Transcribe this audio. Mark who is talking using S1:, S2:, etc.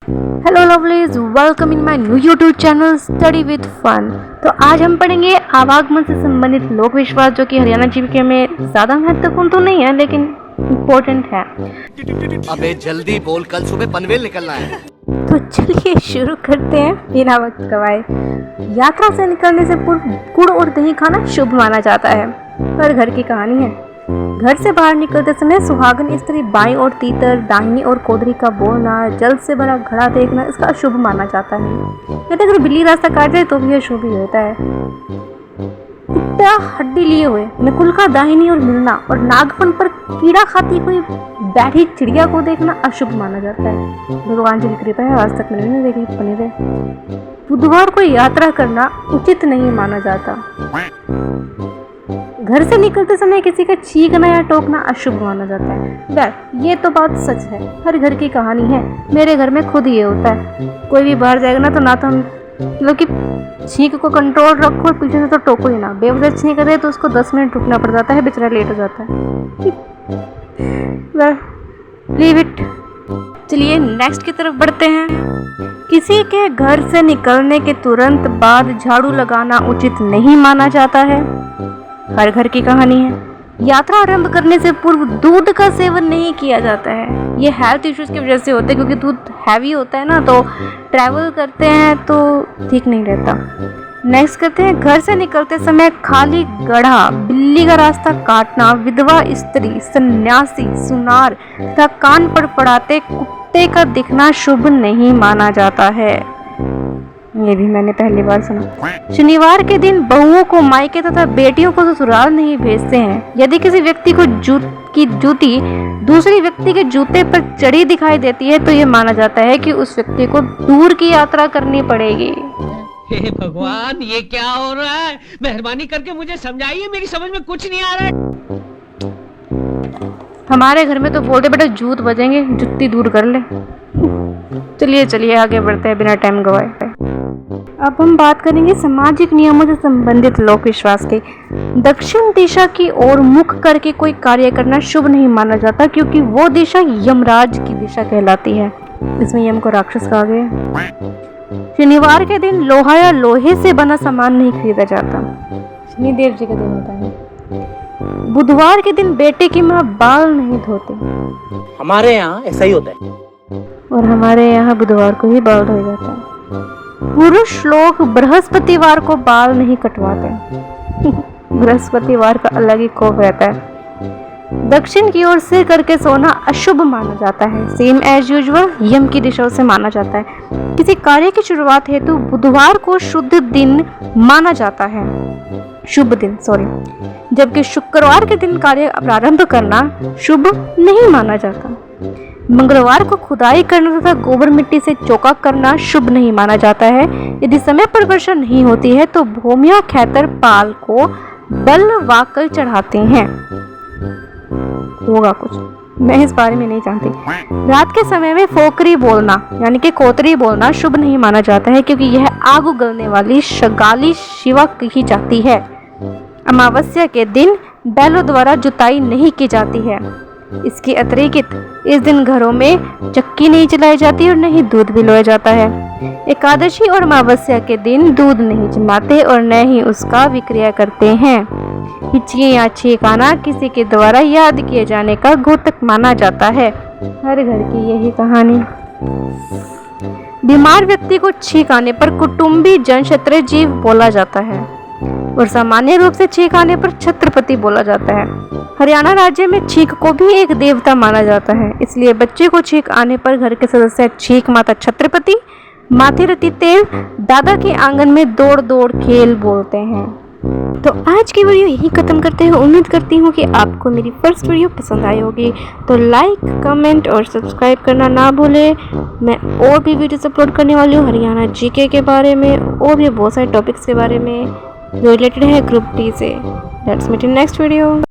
S1: Hello lovelies, welcome in my new YouTube channel study with fun. तो आज हम पढ़ेंगे आवागमन से संबंधित लोक विश्वास, जो कि हरियाणा जीके में ज़्यादा महत्वपूर्ण तो नहीं है लेकिन इम्पोर्टेंट है।
S2: अबे जल्दी बोल, कल सुबह पनवेल निकलना है।
S1: तो चलिए शुरू करते हैं बिना वक्त गवाए। यात्रा से निकलने से पूर्व गुड़ और दही खाना शुभ माना जाता है। हर घर की कहानी है। घर से बाहर निकलते समय सुहागन स्त्री बाईं ओर तीतर, दाहिनी ओर कोदरी का बोलना, जल से भरा घड़ा देखना इसका अशुभ माना जाता है। यदि अगर बिल्ली रास्ता काट जाए तो भी अशुभ ही होता है। कुत्ता हड्डी लिए हुए, नकुल का दाहिनी ओर मिलना और नागफन पर कीड़ा खाती हुई बैठी चिड़िया को देखना अशुभ माना जाता है। भगवान जी की कृपा है, आज तक मैंने नहीं देखी, बने रहे। बुधवार को यात्रा करना उचित नहीं माना जाता। घर से निकलते समय किसी का चीखना या टोकना अशुभ माना जाता है। वैसे ये तो बात सच है, हर घर की कहानी है। मेरे घर में खुद ये होता है। कोई भी बाहर जाएगा ना तो हम मतलब कि छींक को कंट्रोल रखो और पीछे से तो टोको ही ना। बेवजह छींक रहे तो उसको 10 मिनट रुकना पड़ जाता है, बेचारा लेट हो जाता है। Leave it. चलिए नेक्स्ट की तरफ बढ़ते हैं। किसी के घर से निकलने के तुरंत बाद झाड़ू लगाना उचित नहीं माना जाता है। हर घर की कहानी है। यात्रा आरंभ करने से पूर्व दूध का सेवन नहीं किया जाता है। ये हेल्थ इश्यूज की वजह से होता है, क्योंकि दूध हैवी होता है ना, तो ट्रैवल करते हैं तो ठीक नहीं रहता। नेक्स्ट करते हैं, घर से निकलते समय खाली गड्ढा, बिल्ली का रास्ता काटना, विधवा स्त्री, सन्यासी, सुनार तथा कान पर पड़ाते कुत्ते का दिखना शुभ नहीं माना जाता है। ये भी मैंने पहली बार सुना। शनिवार के दिन बहुओं को मायके तथा बेटियों को ससुराल नहीं भेजते हैं। यदि किसी व्यक्ति को जूती दूसरी व्यक्ति के जूते पर चढ़ी दिखाई देती है तो ये माना जाता है कि उस व्यक्ति को दूर की यात्रा करनी पड़ेगी।
S3: हे भगवान, ये क्या हो रहा है? मेहरबानी करके मुझे समझाइए, मेरी समझ में कुछ नहीं आ रहा है।
S1: हमारे घर में तो बोलते बेटा जूत बजेंगे, जुत्ती दूर कर ले। चलिए आगे बढ़ते हैं बिना टाइम गवाए। अब हम बात करेंगे सामाजिक नियमों से संबंधित लोक विश्वास के। दक्षिण दिशा की ओर मुख करके कोई कार्य करना शुभ नहीं माना जाता, क्योंकि वो दिशा यमराज की दिशा कहलाती है। इसमें यम को राक्षस कहा गया। शनिवार के दिन लोहा या लोहे से बना सामान नहीं खरीदा जाता। शनिदेव जी का दिन होता है। बुधवार के दिन बेटे की माँ बाल नहीं धोते।
S4: हमारे यहाँ ऐसा ही होता है।
S1: और हमारे यहाँ बुधवार को ही बाल धोया जाता है। पुरुष लोग बृहस्पतिवार को बाल नहीं कटवाते। बृहस्पतिवार का अलग ही खौफ रहता है। दक्षिण की ओर सिर करके सोना अशुभ माना जाता है। सेम एज यूजुअल यम की दिशा से माना जाता है। किसी कार्य की शुरुआत हेतु बुधवार को शुद्ध दिन माना जाता है, शुभ दिन सॉरी, जबकि शुक्रवार के दिन कार्य प्रारंभ करना शुभ नहीं माना जाता। मंगलवार को खुदाई करना तथा गोबर मिट्टी से चौका करना शुभ नहीं माना जाता है। यदि समय पर वर्षा नहीं होती है तो भूमिया खैतर पाल को बल वाकल चढ़ाते हैं। होगा कुछ, मैं इस बारे में नहीं जानती। रात के समय में फोकरी बोलना यानी कि कोतरी बोलना शुभ नहीं माना जाता है, क्योंकि यह आग उगलने वाली शगाली शिवा कही जाती है। अमावस्या के दिन बैलों द्वारा जुताई नहीं की जाती है। इसके अतिरिक्त इस दिन घरों में चक्की नहीं चलाई जाती और नहीं दूध भी लोया जाता है। एकादशी और अमावस्या के दिन दूध नहीं जमाते और न ही उसका विक्रय करते हैं। हिचकी या छींकाना किसी के द्वारा याद किए जाने का घोतक माना जाता है। हर घर की यही कहानी। बीमार व्यक्ति को छींक आने पर कुटुंबी जन क्षत्रिय बोला जाता है और सामान्य रूप से छींक आने पर छत्रपति बोला जाता है। हरियाणा राज्य में छींक को भी एक देवता माना जाता है, इसलिए बच्चे को छींक आने पर घर के सदस्य छींक माता छत्रपति, माथे रति तेल, दादा के आंगन में दौड़ दौड़ खेल बोलते हैं। तो आज की वीडियो यही खत्म करते हैं। उम्मीद करती हूँ कि आपको मेरी फर्स्ट वीडियो पसंद आई होगी। तो लाइक, कमेंट और सब्सक्राइब करना ना भूलें। मैं और भी वीडियोस अपलोड करने वाली हूँ हरियाणा जीके के बारे में और भी बहुत सारे टॉपिक्स के बारे में जो रिलेटेड है ग्रुप डी से। Let's meet in next video.